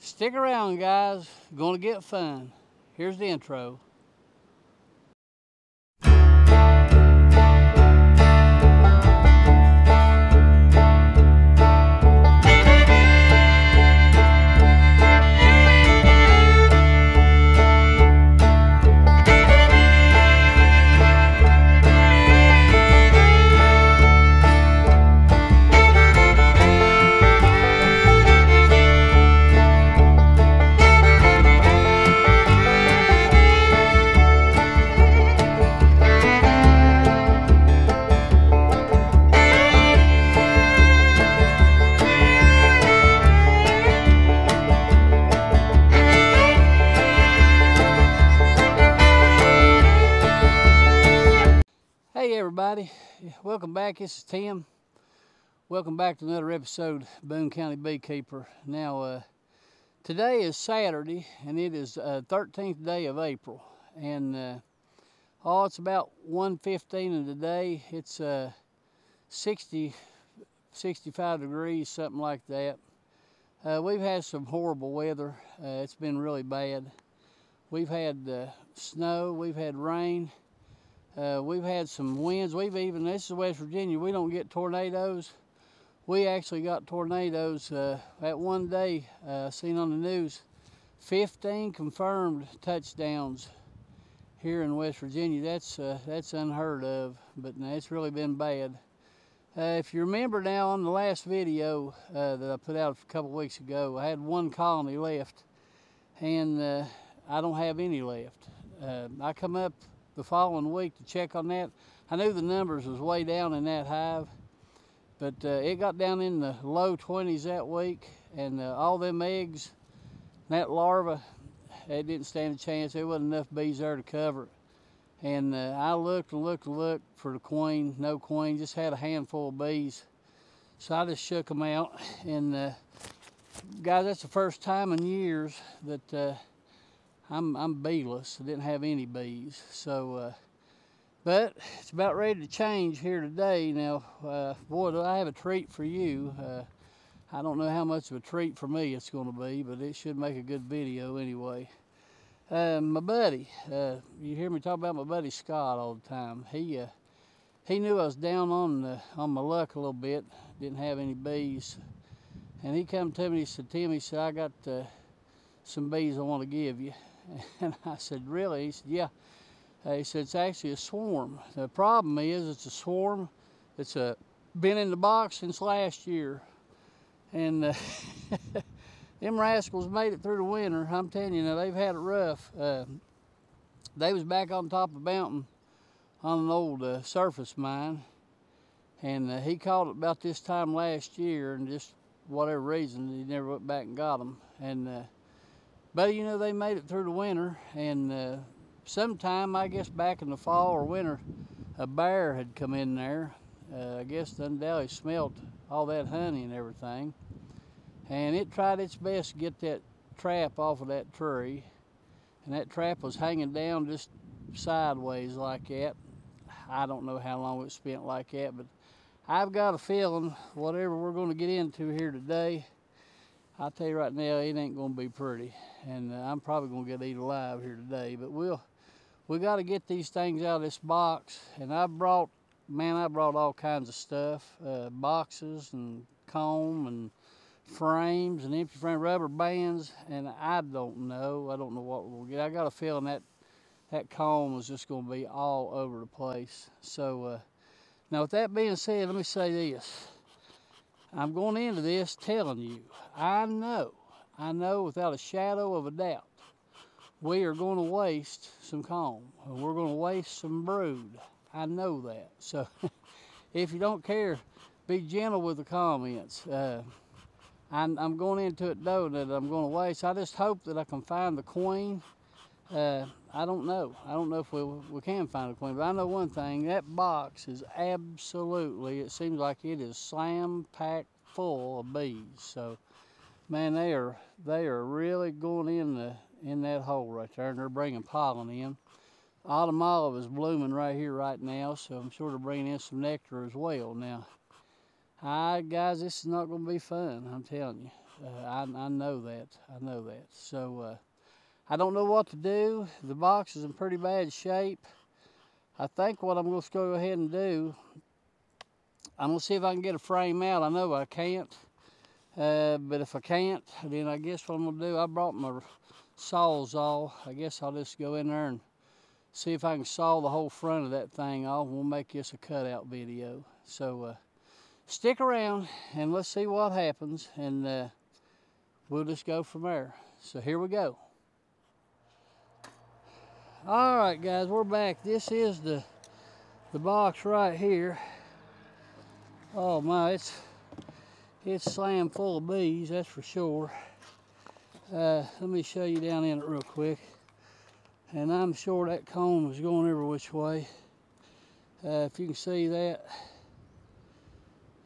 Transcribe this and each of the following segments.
Stick around, guys. Gonna get fun. Here's the intro. Hey everybody, welcome back. This is Tim. Welcome back to another episode of Boone County Beekeeper. Now, today is Saturday, and it is 13th day of April. And it's about 1:15 in the day. It's 65 degrees, something like that. We've had some horrible weather. It's been really bad. We've had snow, we've had rain. We've had some winds. This is West Virginia, we don't get tornadoes. We actually got tornadoes that one day, seen on the news, 15 confirmed touchdowns here in West Virginia. That's unheard of, but no, it's really been bad. If you remember now on the last video that I put out a couple weeks ago, I had one colony left, and I don't have any left. I come up the following week to check on that. I knew the numbers was way down in that hive, but it got down in the low 20s that week, and all them eggs, that larva, it didn't stand a chance. There wasn't enough bees there to cover it. And I looked and looked and looked for the queen, no queen, just had a handful of bees. So I just shook them out, and guys, that's the first time in years that I'm beeless. I didn't have any bees. So, but it's about ready to change here today. Now, boy, do I have a treat for you. I don't know how much of a treat for me it's going to be, but it should make a good video anyway. My buddy, you hear me talk about my buddy Scott all the time. He knew I was down on my luck a little bit. Didn't have any bees, and he come to me. He said, "Tim," he said, "I got some bees I want to give you." And I said, "Really?" He said, "Yeah." He said, "It's actually a swarm. The problem is it's a swarm that's been in the box since last year." And them rascals made it through the winter. I'm telling you, now they've had it rough. They was back on top of the mountain on an old surface mine. And he caught it about this time last year, and just whatever reason, he never went back and got them. And but you know, they made it through the winter, and sometime, I guess back in the fall or winter, a bear had come in there. I guess undoubtedly smelt all that honey and everything. And it tried its best to get that trap off of that tree. And that trap was hanging down just sideways like that. I don't know how long it spent like that, but I've got a feeling whatever we're going to get into here today, I'll tell you right now, it ain't going to be pretty. And I'm probably going to get eaten alive here today. But we got to get these things out of this box. And I brought all kinds of stuff. Boxes and comb and frames and empty frame rubber bands. And I don't know what we'll get. I got a feeling that comb is just going to be all over the place. So now with that being said, let me say this. I'm going into this telling you, I know without a shadow of a doubt, we are going to waste some comb. We're going to waste some brood. I know that. So if you don't care, be gentle with the comments. I'm going into it knowing that I'm going to waste. I just hope that I can find the queen. I don't know. I don't know if we can find a queen, but I know one thing. That box is absolutely, it seems like it is slam-packed full of bees. So, man, they are really going in that hole right there, and they're bringing pollen in. Autumn olive is blooming right here right now, so I'm sort of bringing in some nectar as well. Now, Guys, this is not going to be fun, I'm telling you. I know that. I know that. So I don't know what to do. The box is in pretty bad shape. I think what I'm going to go ahead and do, I'm going to see if I can get a frame out. I know I can't. But if I can't, then I guess what I'm going to do, I brought my sawzall. I guess I'll just go in there and see if I can saw the whole front of that thing off. We'll make this a cutout video. So stick around and let's see what happens, and we'll just go from there. So here we go. All right, guys, we're back. This is the box right here. Oh my, it's slammed full of bees, that's for sure. Let me show you down in it real quick. And I'm sure that comb is going every which way. If you can see that,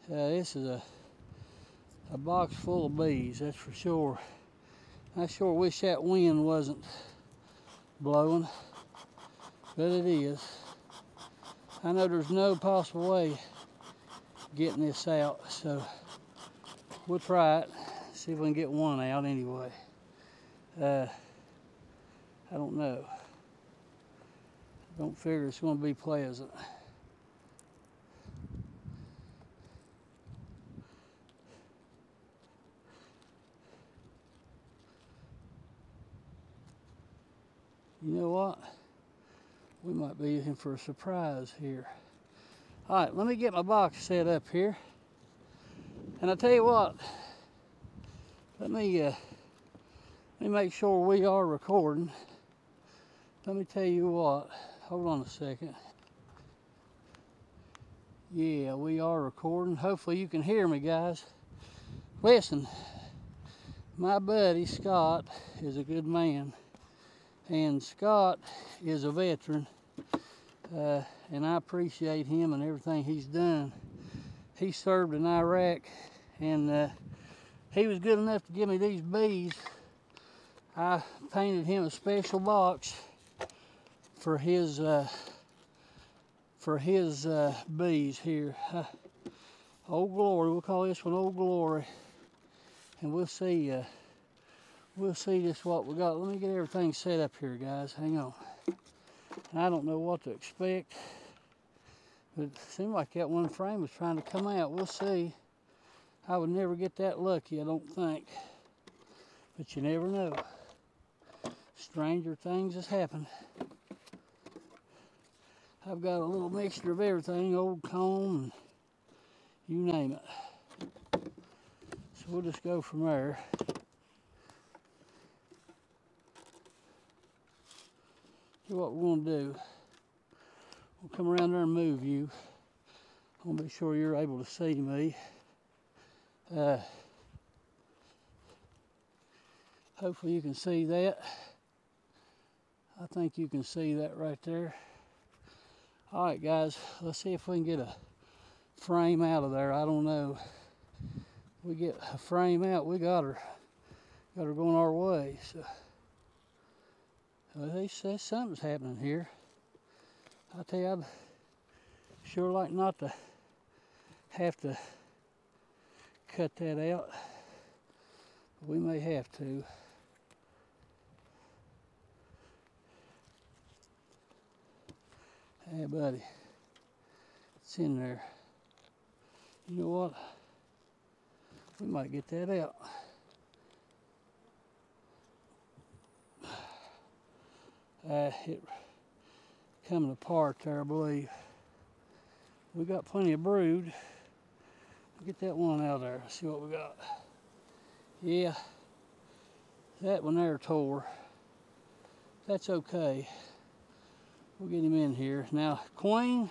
this is a box full of bees, that's for sure. I sure wish that wind wasn't blowing, but it is. I know there's no possible way getting this out, so we'll try it, see if we can get one out anyway. I don't know. Don't figure it's going to be pleasant. You know what? We might be in for a surprise here. All right, let me get my box set up here. And I tell you what, let me make sure we are recording. Let me tell you what, hold on a second. Yeah, we are recording. Hopefully you can hear me, guys. Listen, my buddy Scott is a good man, and Scott is a veteran, and I appreciate him and everything he's done. He served in Iraq, and he was good enough to give me these bees. I painted him a special box for his bees here. Old Glory, we'll call this one Old Glory, and we'll see just what we got. Let me get everything set up here, guys. Hang on. I don't know what to expect, but it seemed like that one frame was trying to come out. We'll see. I would never get that lucky, I don't think, but you never know. Stranger things has happened. I've got a little mixture of everything, old comb, and you name it. So we'll just go from there. See what we're going to do. We'll come around there and move you. I'll be sure you're able to see me. Hopefully you can see that. I think you can see that right there. All right, guys, let's see if we can get a frame out of there. I don't know. We get a frame out, we got her going our way. So they say something's happening here. I tell you, I'd sure like not to have to cut that out. We may have to. Hey, buddy, it's in there. You know what? We might get that out. It coming apart there, I believe. We got plenty of brood. Get that one out of there. See what we got. Yeah, that one there tore. That's okay. We'll get him in here. Now, queen,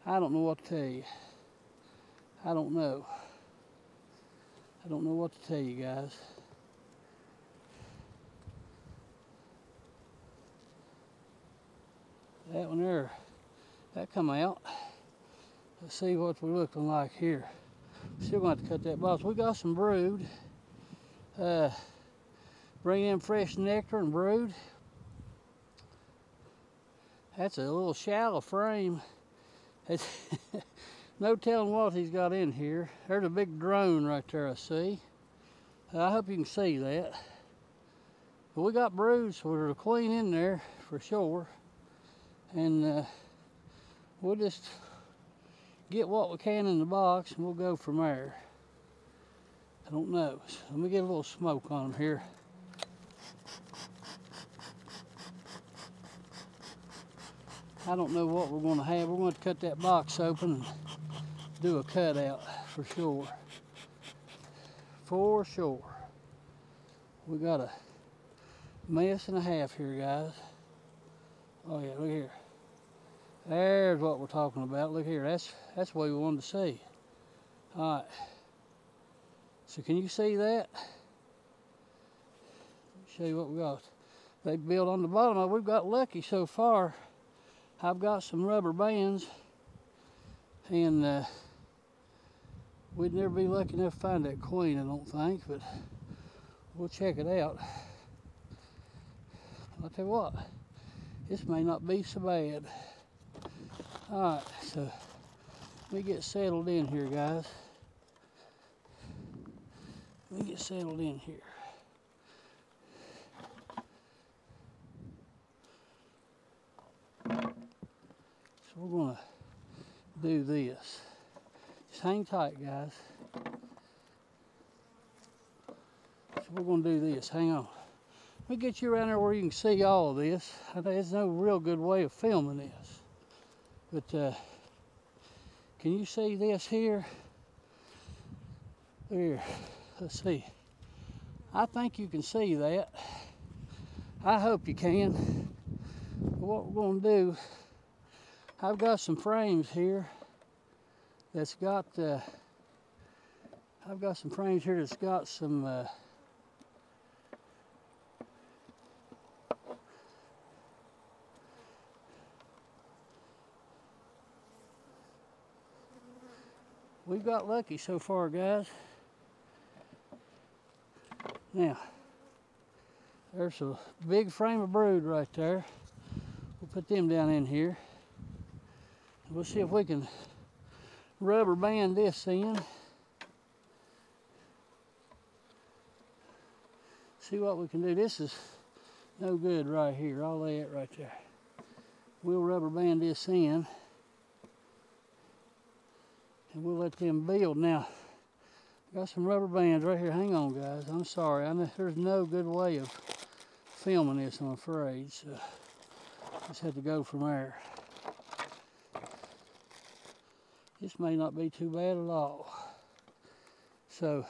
I don't know what to tell you. I don't know. I don't know what to tell you, guys. That one there, that come out. Let's see what we're looking like here. Still going to have to cut that box. We got some brood. Bring in fresh nectar and brood. That's a little shallow frame. No telling what he's got in here. There's a big drone right there, I see. I hope you can see that. But we got broods, so there's a queen in there for sure. And we'll just get what we can in the box and we'll go from there. I don't know. So let me get a little smoke on them here. I don't know what we're going to have. We're going to cut that box open and do a cutout for sure. For sure. We got a mess and a half here, guys. Oh yeah, look here. There's what we're talking about. Look here. That's what we wanted to see. All right. So can you see that? Let me show you what we got. They built on the bottom of it. We've got lucky so far. I've got some rubber bands, and we'd never be lucky enough to find that queen, I don't think, but we'll check it out. I'll tell you what, this may not be so bad. All right, so let me get settled in here, guys. Let me get settled in here. So we're going to do this. Just hang tight, guys. So we're going to do this. Hang on. Let me get you around there where you can see all of this. There's no real good way of filming this. But can you see this here? Here. Let's see. I think you can see that. I hope you can. What we're going to do, I've got some frames here that's got, some we've got lucky so far, guys. Now, there's a big frame of brood right there. We'll put them down in here. We'll see if we can rubber band this in. See what we can do. This is no good right here. I'll lay it right there. We'll rubber band this in. And we'll let them build. Now, got some rubber bands right here. Hang on, guys. I'm sorry. I know there's no good way of filming this, I'm afraid. So, just have to go from there. This may not be too bad at all. So,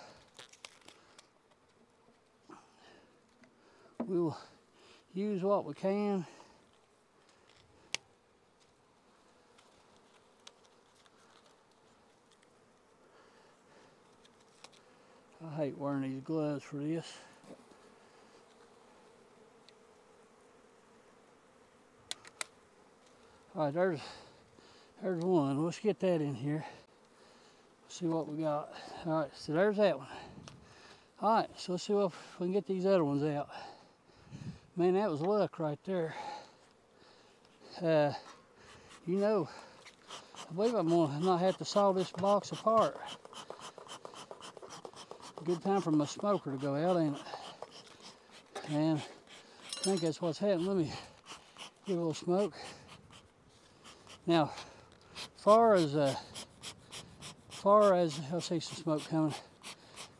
we'll use what we can. I hate wearing these gloves for this. All right, there's one. Let's get that in here. See what we got. All right, so there's that one. All right, so let's see if we can get these other ones out. Man, that was luck right there. You know, I believe I'm gonna not have to saw this box apart. Good time for my smoker to go out, ain't it? And I think that's what's happening. Let me give a little smoke. Now, far as I see some smoke coming.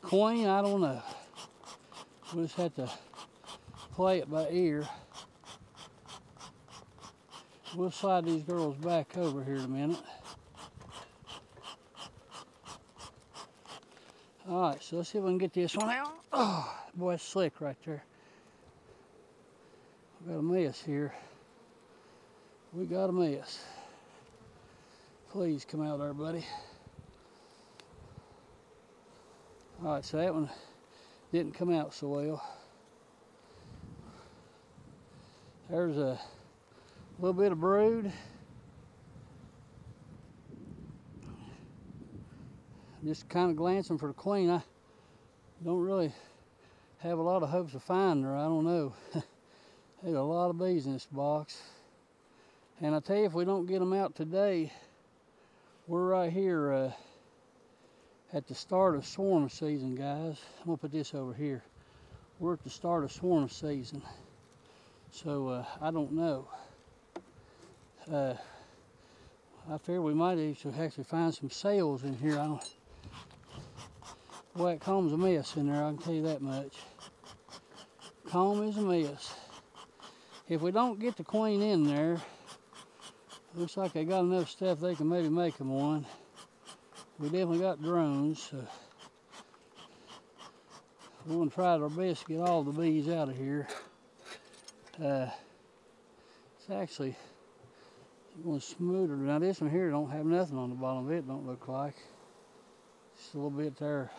Queen, I don't know. We'll just have to play it by ear. We'll slide these girls back over here in a minute. All right, so let's see if we can get this one out. Oh, boy, it's slick right there. We got a mess here. We got a mess. Please come out there, buddy. All right, so that one didn't come out so well. There's a little bit of brood. Just kind of glancing for the queen. I don't really have a lot of hopes of finding her. I don't know. There's a lot of bees in this box. And I tell you, if we don't get them out today, We're right here at the start of swarm season, guys. I'm gonna put this over here. We're at the start of swarm season. So I don't know. I fear we might actually find some sales in here. Boy, that comb's a mess in there, I can tell you that much. Comb is a mess. If we don't get the queen in there, looks like they got enough stuff they can maybe make them one. We definitely got drones, so we're going to try our best to get all the bees out of here. It's actually going smoother. Now this one here don't have nothing on the bottom of it, don't look like. Just a little bit there.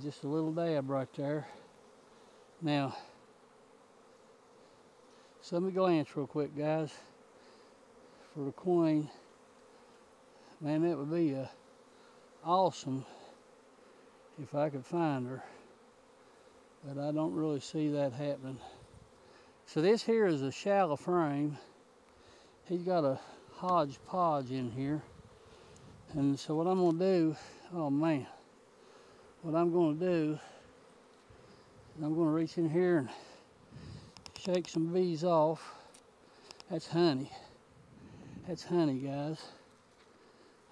Just a little dab right there. Now, so let me glance real quick, guys, for the queen. Man, that would be awesome if I could find her, but I don't really see that happening. So this here is a shallow frame. He's got a hodgepodge in here, and so what I'm gonna do, oh man, what I'm gonna do is I'm gonna reach in here and shake some bees off. That's honey. That's honey, guys.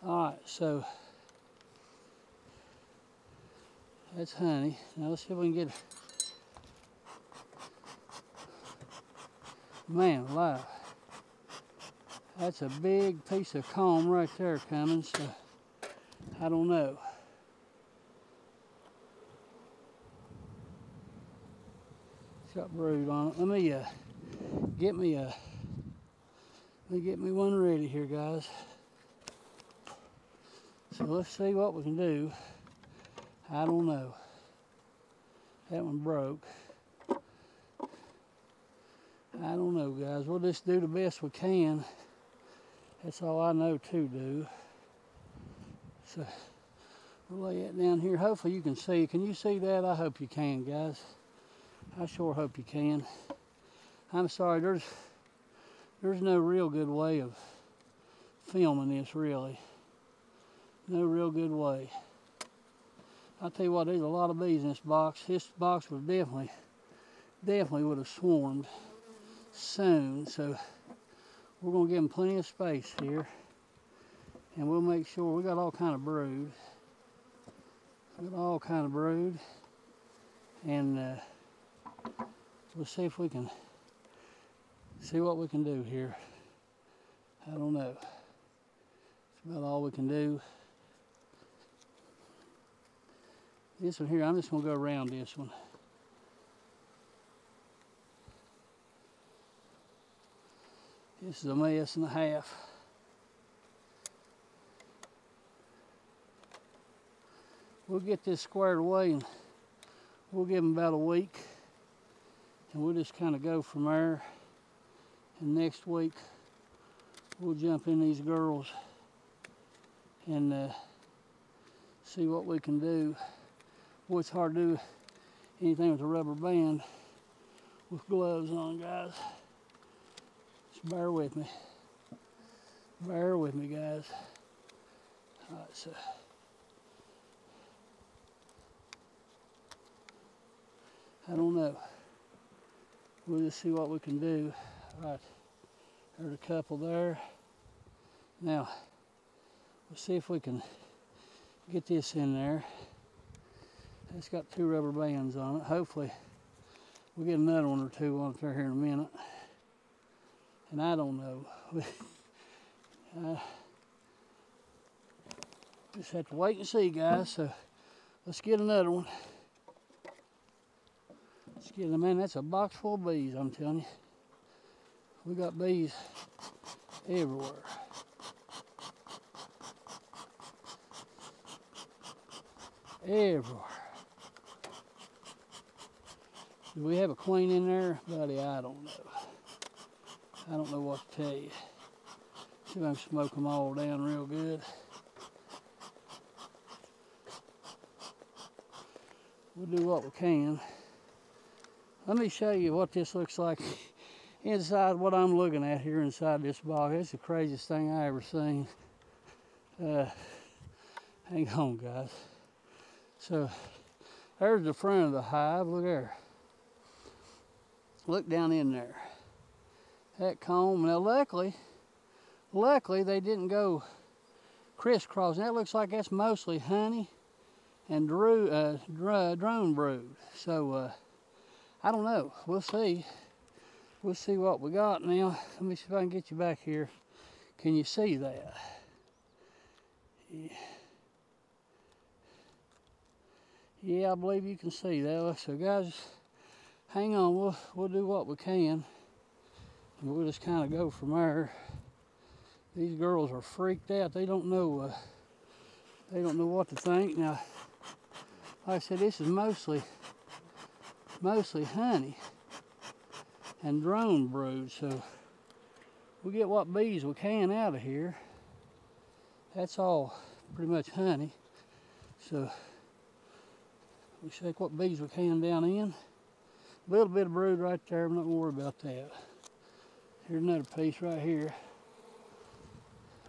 All right, so that's honey. Now let's see if we can get, man alive. That's a big piece of comb right there coming, so I don't know. It's got brood on it. Let me get me one ready here, guys. So let's see what we can do. I don't know. That one broke. I don't know, guys. We'll just do the best we can. That's all I know to do. So we'll lay that down here. Hopefully you can see. Can you see that? I hope you can, guys. I sure hope you can. I'm sorry, there's no real good way of filming this, really. No real good way. I'll tell you what, there's a lot of bees in this box. This box would definitely would have swarmed soon. So we're gonna give them plenty of space here, and we'll make sure we got all kind of brood. We got all kind of brood, and we'll see if we can see what we can do here. I don't know. It's about all we can do. This one here, I'm just gonna go around this one. This is a mess and a half. We'll get this squared away and we'll give them about a week, and we'll just kind of go from there. And next week we'll jump in these girls and see what we can do. Boy, it's hard to do anything with a rubber band with gloves on, guys. Just bear with me. Bear with me, guys. All right, so I don't know. We'll just see what we can do. All right, there's a couple there. Now, we'll see if we can get this in there. It's got 2 rubber bands on it. Hopefully, we'll get another one or 2 on there here in a minute. And I don't know. Just have to wait and see, guys. So let's get another one. Let's get them in. That's a box full of bees, I'm telling you. We got bees everywhere. Everywhere. Do we have a queen in there? Buddy, I don't know. I don't know what to tell you. See if I can smoke them all down real good. We'll do what we can. Let me show you what this looks like inside, what I'm looking at here inside this box. It's the craziest thing I ever seen. Hang on, guys. So there's the front of the hive. Look there. Look down in there. That comb. Now, luckily they didn't go crisscross. That looks like that's mostly honey and drone brood. So I don't know. We'll see. We'll see what we got now. Let me see if I can get you back here. Can you see that? Yeah, I believe you can see that. So guys, hang on. We'll do what we can. And we'll just kind of go from there. These girls are freaked out. They don't know what to think. Now, like I said, this is mostly honey and drone brood. So we get what bees we can out of here. That's all pretty much honey. So we take what bees we can down in. A little bit of brood right there. I'm not gonna worry about that. Here's another piece right here.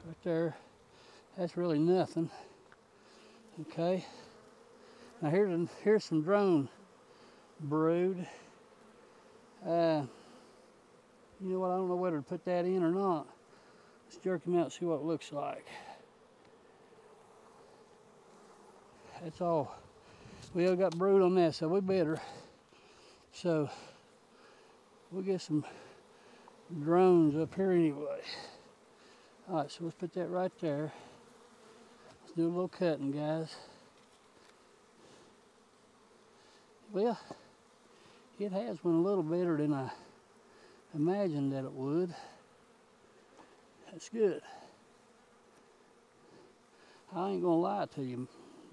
Right there. That's really nothing. Okay. Now here's some drone brood. You know what? I don't know whether to put that in or not. Let's jerk him out and see what it looks like. That's all. We all got brood on that, so we better. So we'll get some drones up here anyway. All right, so let's put that right there. Let's do a little cutting, guys. Well, it has went a little better than I imagined that it would. That's good. I ain't gonna lie to you,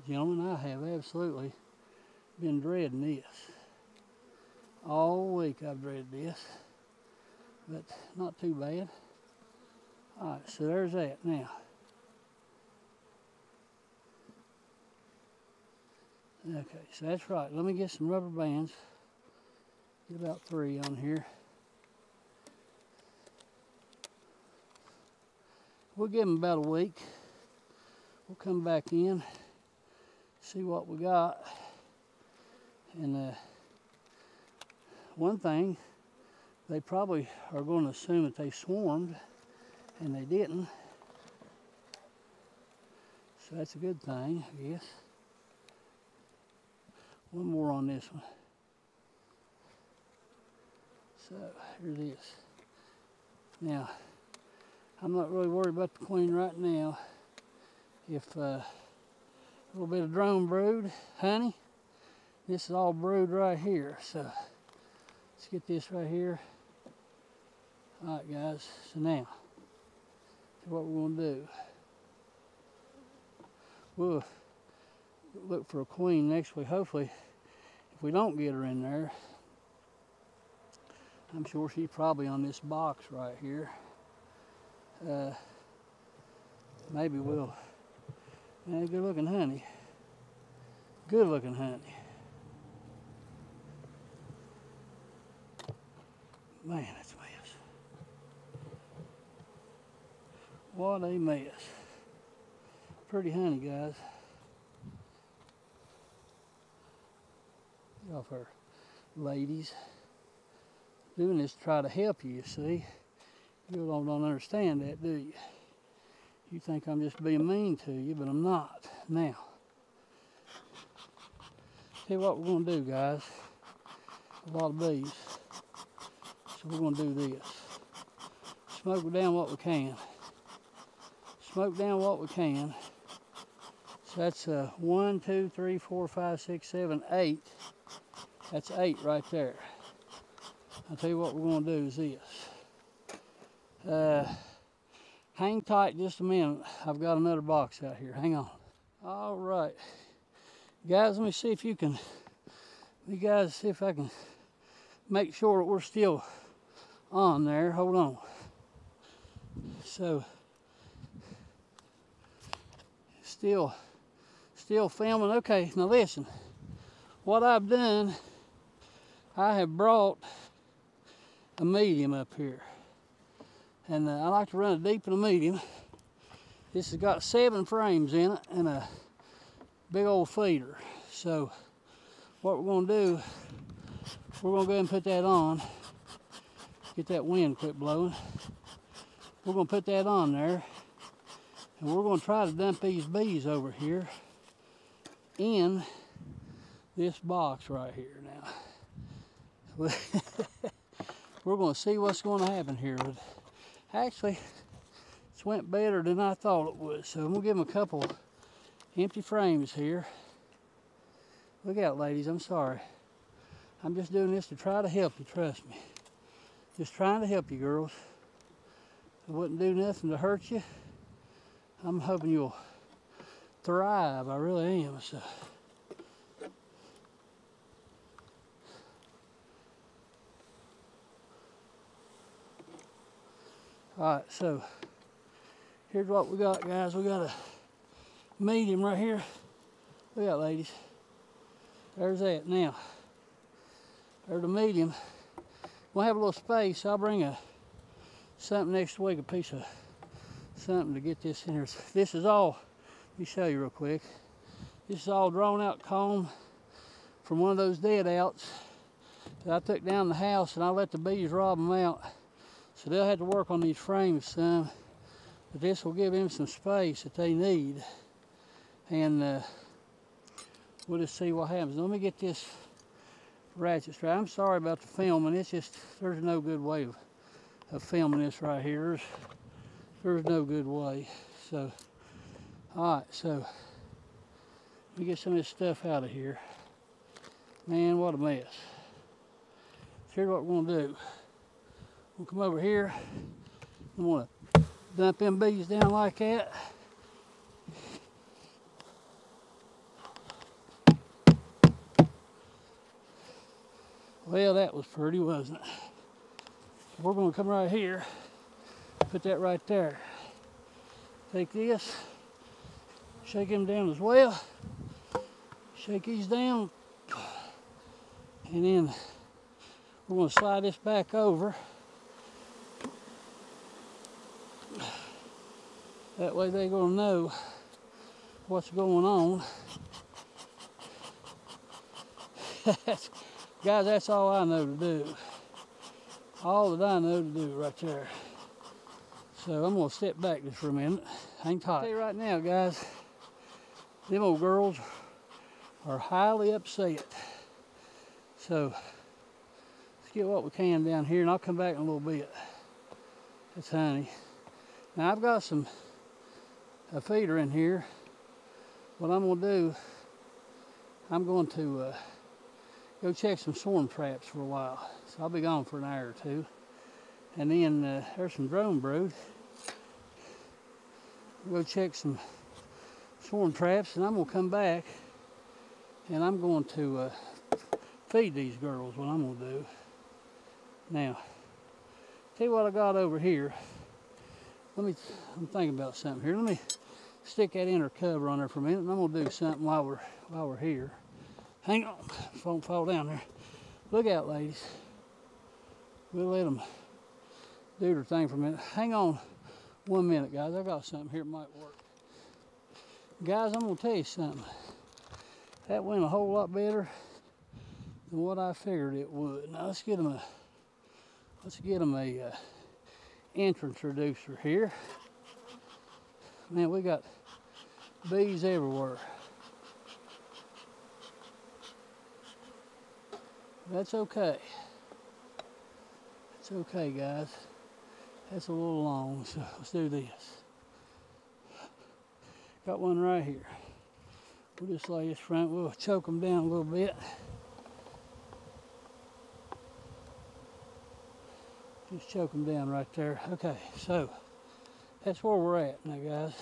gentlemen, I have absolutely been dreading this. All week I've dreaded this, but not too bad. All right, so there's that now. Okay, so that's right. Let me get some rubber bands. Get about 3 on here. We'll give them about a week. We'll come back in, see what we got. And one thing, they probably are going to assume that they swarmed, and they didn't. So that's a good thing, I guess. One more on this one. So here it is. Now, I'm not really worried about the queen right now. If a little bit of drone brood, honey, this is all brood right here. So let's get this right here. All right, guys. So now, what we're gonna do. We'll look for a queen next week. Hopefully, if we don't get her in there, I'm sure she's probably on this box right here. Maybe we'll. Man, good looking honey. Good looking honey. Man, that's a mess. What a mess. Pretty honey, guys. Get off her, ladies. Doing this to try to help you, see. You don't understand that, do you? You think I'm just being mean to you, but I'm not. Now, see what we're going to do, guys. A lot of bees. So we're going to do this. Smoke down what we can. Smoke down what we can. So that's 1, 2, 3, 4, 5, 6, 7, 8. That's 8 right there. I'll tell you what we're going to do is this. Hang tight just a minute. I've got another box out here. Hang on. All right. Guys, let me see if you can, see if I can make sure that we're still on there. Hold on. So, still filming. Okay, now listen. What I've done, I have brought a medium up here. And I like to run it deep in a medium. This has got 7 frames in it and a big old feeder. So what we're gonna do, we're gonna go ahead and put that on. Get that wind quit blowing. We're gonna put that on there, and we're gonna try to dump these bees over here in this box right here now. We're gonna see what's gonna happen here. But actually, it's went better than I thought it would. So I'm gonna give them a couple empty frames here. Look out, ladies, I'm sorry. I'm just doing this to try to help you, trust me. Just trying to help you, girls. I wouldn't do nothing to hurt you. I'm hoping you'll thrive, I really am. So. All right, so here's what we got, guys. We got a medium right here. Look out, ladies. There's that. Now, there's the medium. We'll have a little space. I'll bring something next week, a piece of something to get this in here. This is all, let me show you real quick. This is all drawn out comb from one of those dead outs that I took down the house, and I let the bees rob them out. So they'll have to work on these frames some, but this will give them some space that they need. And we'll just see what happens. Let me get this ratchet straight. I'm sorry about the filming. It's just, there's no good way of filming this right here. There's no good way. So, all right, so let me get some of this stuff out of here. Man, what a mess. Here's what we're gonna do. We'll come over here. I'm gonna dump them bees down like that. Well, that was pretty, wasn't it? We're gonna come right here, put that right there. Take this, shake them down as well. Shake these down. And then we're gonna slide this back over. That way they're gonna know what's going on. Guys, that's all I know to do. All that I know to do right there. So I'm gonna step back just for a minute. Hang tight. I'll tell you right now, guys, them old girls are highly upset. So let's get what we can down here, and I'll come back in a little bit. That's honey. Now I've got a feeder in here. What I'm gonna do, I'm going to go check some swarm traps for a while. So I'll be gone for an hour or two. And then there's some drone brood. We'll go check some swarm traps, and I'm gonna come back and I'm going to feed these girls. What I'm gonna do. Now, tell you what I got over here. I'm thinking about something here. Let me stick that inner cover on there for a minute, and I'm gonna do something while we're here. Hang on, don't fall down there. Look out, ladies. We'll let them do their thing for a minute. Hang on 1 minute, guys. I got something here that might work. Guys, I'm gonna tell you something. That went a whole lot better than what I figured it would. Now let's get them a entrance reducer here. Man, we got bees everywhere. That's okay. It's okay, guys. That's a little long, so let's do this. Got one right here. We'll just lay this front. We'll choke them down a little bit. Just choke them down right there. Okay, so that's where we're at now, guys.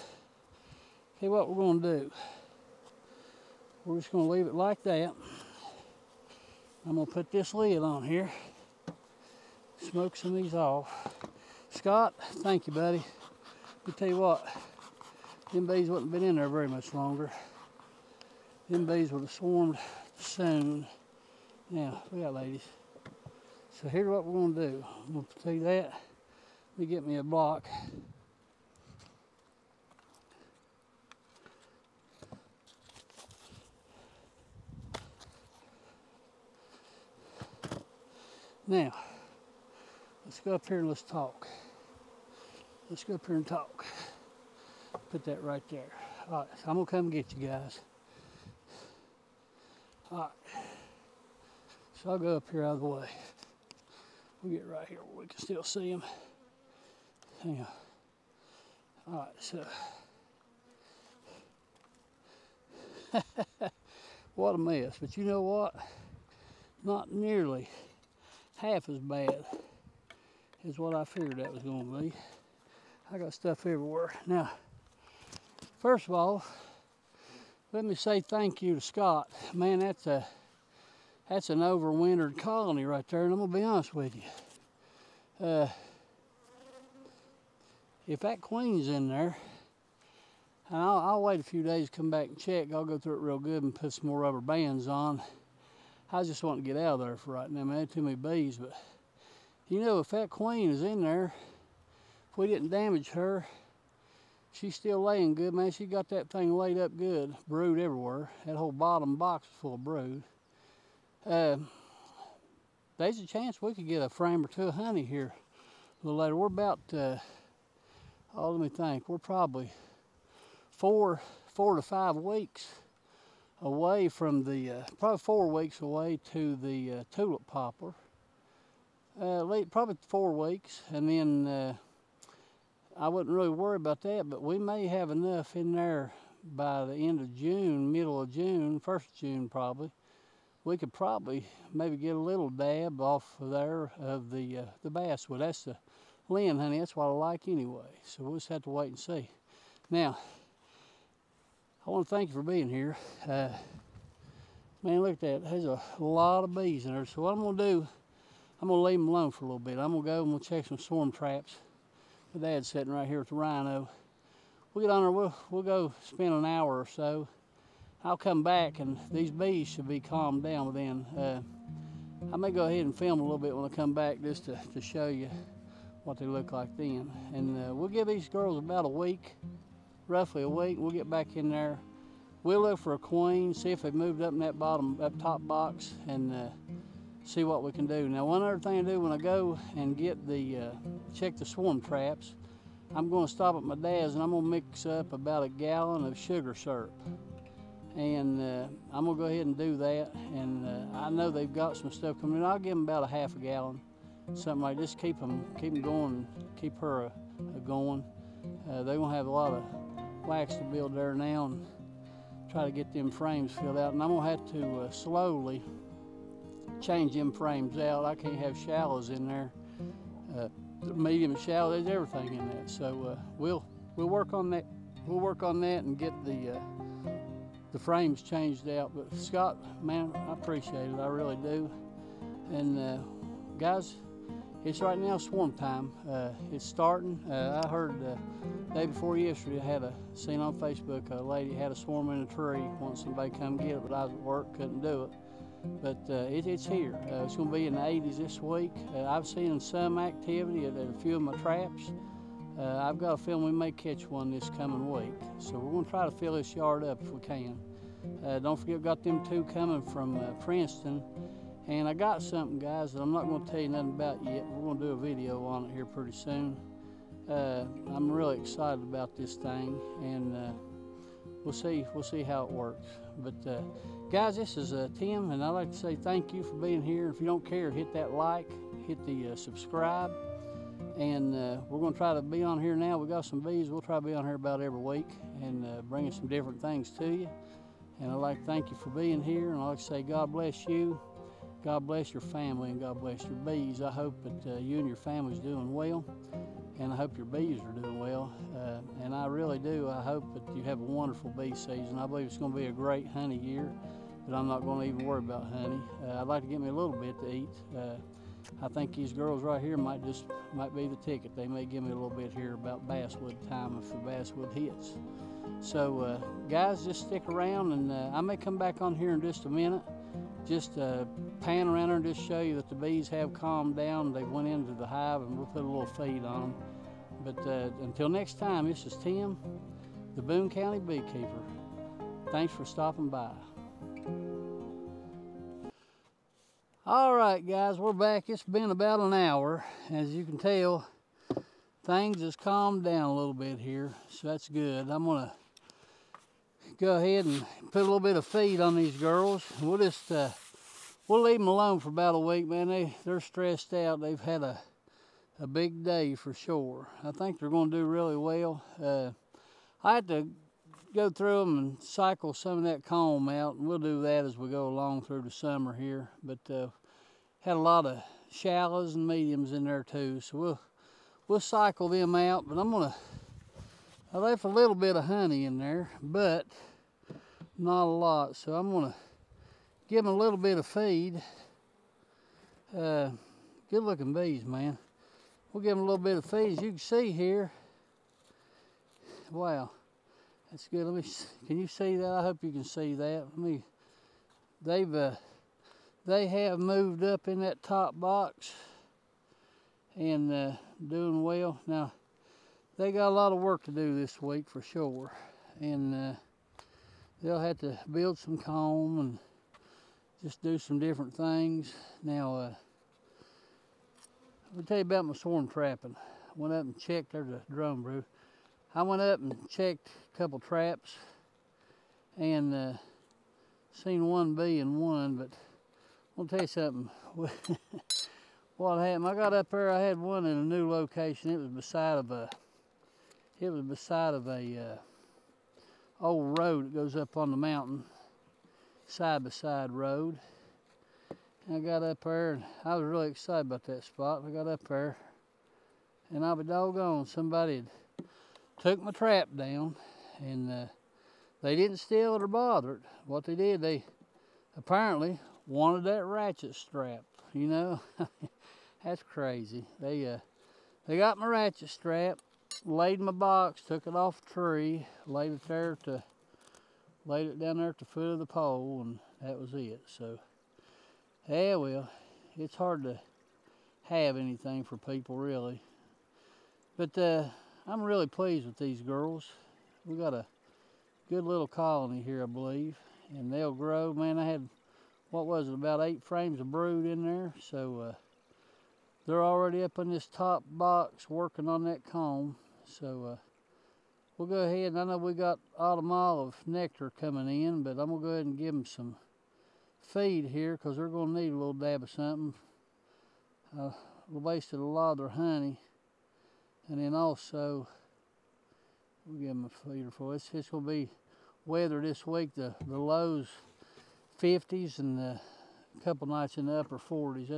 See what we're going to do. We're just going to leave it like that. I'm going to put this lid on here. Smoke some of these off. Scott, thank you, buddy. Let me tell you what. Them bees wouldn't have been in there very much longer. Them bees would have swarmed soon. Now, look out, ladies. So here's what we're going to do. I'm going to see that. Let me get me a block. Now, let's go up here and let's talk. Let's go up here and talk. Put that right there. All right, so I'm gonna come get you guys. All right, so I'll go up here out of the way. We'll get right here where we can still see them. Hang on. All right, so. What a mess, but you know what? Not nearly half as bad as what I figured that was gonna be. I got stuff everywhere. Now, first of all, let me say thank you to Scott. Man, that's an overwintered colony right there, and I'm gonna be honest with you. If that queen's in there, and I'll wait a few days to come back and check. I'll go through it real good and put some more rubber bands on. I just want to get out of there for right now, man. Too many bees, but you know, if that queen is in there, if we didn't damage her, she's still laying good, man. She got that thing laid up good, brood everywhere. That whole bottom box is full of brood. There's a chance we could get a frame or two of honey here a little later. We're about, let me think, we're probably four to 5 weeks away from the, probably 4 weeks away to the tulip poplar. Probably 4 weeks, and then I wouldn't really worry about that, but we may have enough in there by the end of June, middle of June, 1st of June probably. We could probably maybe get a little dab off of there of the basswood. That's the Lynn honey, that's what I like anyway. So we'll just have to wait and see. Now, I want to thank you for being here. Man, look at that. There's a lot of bees in there. So what I'm going to do, I'm going to leave them alone for a little bit. I'm going to go and we'll check some swarm traps. My dad's sitting right here with the rhino. We'll get on there. We'll go spend an hour or so. I'll come back and these bees should be calmed down within. I may go ahead and film a little bit when I come back just to show you what they look like then. And we'll give these girls about a week, roughly a week. We'll get back in there. We'll look for a queen, see if they've moved up in that up top box, and see what we can do. Now, one other thing to do when I go and get check the swarm traps, I'm going to stop at my dad's and I'm going to mix up about a gallon of sugar syrup. And I'm going to go ahead and do that. And I know they've got some stuff coming in. I'll give them about a half a gallon, something like this. Keep them going, keep her going. They're going to have a lot of wax to build there now and try to get them frames filled out. And I'm going to have to slowly change them frames out. I can't have shallows in there. Medium and shallow, there's everything in that. So we'll work on that. We'll work on that and get the frames changed out. But Scott, man, I appreciate it. I really do. And guys, it's right now swarm time. It's starting. I heard day before yesterday, I seen on Facebook a lady had a swarm in a tree. Wanted somebody to come get it, but I was at work, couldn't do it. But it's here. It's going to be in the 80s this week. I've seen some activity at a few of my traps. I've got a feeling we may catch one this coming week. So we're going to try to fill this yard up if we can. Don't forget, we've got them 2 coming from Princeton. And I got something, guys, that I'm not going to tell you nothing about yet. We're going to do a video on it here pretty soon. I'm really excited about this thing, and we'll see how it works. But guys, this is Tim, and I'd like to say thank you for being here. If you don't care, hit that like, hit the subscribe, and we're going to try to be on here now. We got some bees. We'll try to be on here about every week and bringing some different things to you. And I'd like to thank you for being here, and I'd like to say God bless you. God bless your family, and God bless your bees. I hope that you and your family's doing well, and I hope your bees are doing well. And I really do. I hope that you have a wonderful bee season. I believe it's going to be a great honey year, but I'm not going to even worry about honey. I'd like to get me a little bit to eat. I think these girls right here might be the ticket. They may give me a little bit here about basswood time if the basswood hits. So guys, just stick around, and I may come back on here in just a minute. Just pan around there and just show you that the bees have calmed down. They went into the hive, and we'll put a little feed on them. But until next time, this is Tim, the Boone County Beekeeper. Thanks for stopping by. All right, guys, we're back. It's been about an hour. As you can tell, things has calmed down a little bit here, so that's good. I'm gonna go ahead and put a little bit of feed on these girls. We'll just we'll leave them alone for about a week, man. They're stressed out. They've had a big day for sure. I think they're going to do really well. I had to go through them and cycle some of that comb out, and we'll do that as we go along through the summer here. But had a lot of shallows and mediums in there too, so we'll cycle them out. But I left a little bit of honey in there, but not a lot. So I'm gonna give them a little bit of feed. Good looking bees, man. We'll give them a little bit of feed. As you can see here, wow, that's good. Can you see that? I hope you can see that. They have moved up in that top box and doing well. Now, they got a lot of work to do this week for sure. And they'll have to build some comb and just do some different things. Now, let me tell you about my swarm trapping. I went up and checked. There's a drone brew. I went up and checked a couple traps and seen one bee in one, but I'm gonna tell you something. What happened? I got up there. I had one in a new location. It was beside of a old road that goes up on the mountain, side by side road. I got up there and I was really excited about that spot. I got up there and I'll be doggone, somebody had took my trap down and they didn't steal it or bother it. What they did, they apparently wanted that ratchet strap, you know. That's crazy. They got my ratchet strap, laid my box, took it off the tree, laid it down there at the foot of the pole, and that was it. So yeah, well, it's hard to have anything for people, really. But I'm really pleased with these girls. We got a good little colony here, I believe, and they'll grow. Man, I had, what was it, about 8 frames of brood in there. So they're already up in this top box working on that comb. So we'll go ahead, and I know we got autumn olive nectar coming in, but I'm going to go ahead and give them some feed here because they're going to need a little dab of something. Wasted a lot of their honey. And then also, we'll give them a feeder for it. It's going to be weather this week. The lows 50s and a couple nights in the upper 40s.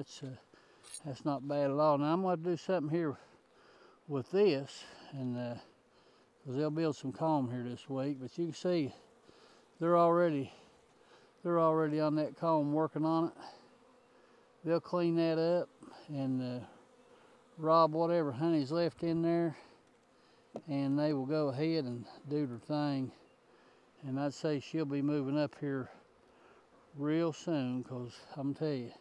That's not bad at all. Now I'm going to do something here with this, and because they'll build some comb here this week. But you can see they're already on that comb working on it. They'll clean that up and rob whatever honey's left in there, and they will go ahead and do their thing. And I'd say she'll be moving up here real soon, because I'm telling you,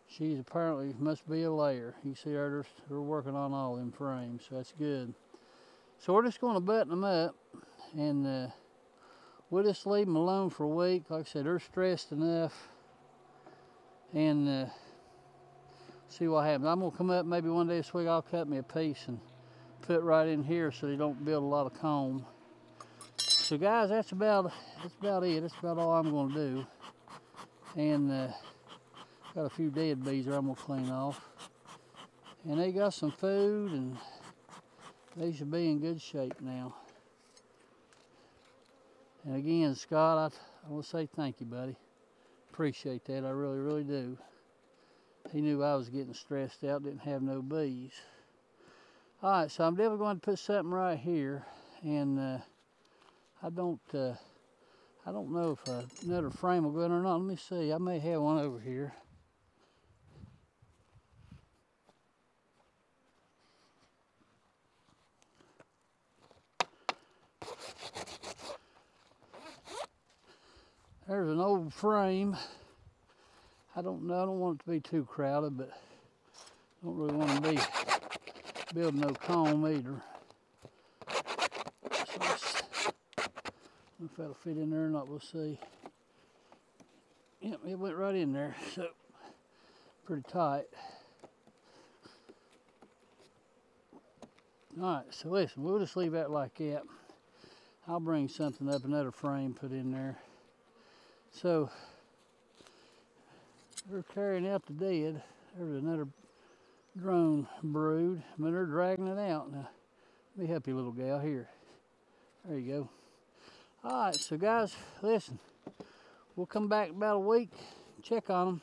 she's apparently must be a layer. You see her, they're working on all them frames, so that's good. So we're just going to button them up, and we'll just leave them alone for a week. Like I said, they're stressed enough, and see what happens. I'm gonna come up maybe one day this week. I'll cut me a piece and put right in here so they don't build a lot of comb. So guys, that's about it. That's about all I'm gonna do. And got a few dead bees there I'm gonna clean off. And they got some food, and they should be in good shape now. And again, Scott, I want to say thank you, buddy. Appreciate that. I really, really do. He knew I was getting stressed out, didn't have no bees. All right, so I'm definitely going to put something right here, and I don't know if another frame will go in or not. Let me see. I may have one over here. There's an old frame. I don't know. I don't want it to be too crowded, but I don't really want to be building no comb either. So I don't know if that'll fit in there or not. We'll see. Yep, it went right in there. So pretty tight. All right, so listen, we'll just leave that like that. I'll bring something up, another frame put in there. So they're carrying out the dead. There's another drone brood, but they're dragging it out. Now, let me help you, little gal, here. There you go. All right, so guys, listen, we'll come back about a week, check on them,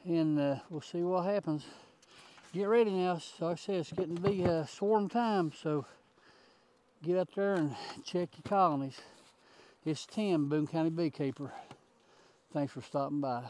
and we'll see what happens. Get ready now. So like I said, it's getting to be swarm time, so get up there and check your colonies. It's Tim, Boone County Beekeeper. Thanks for stopping by.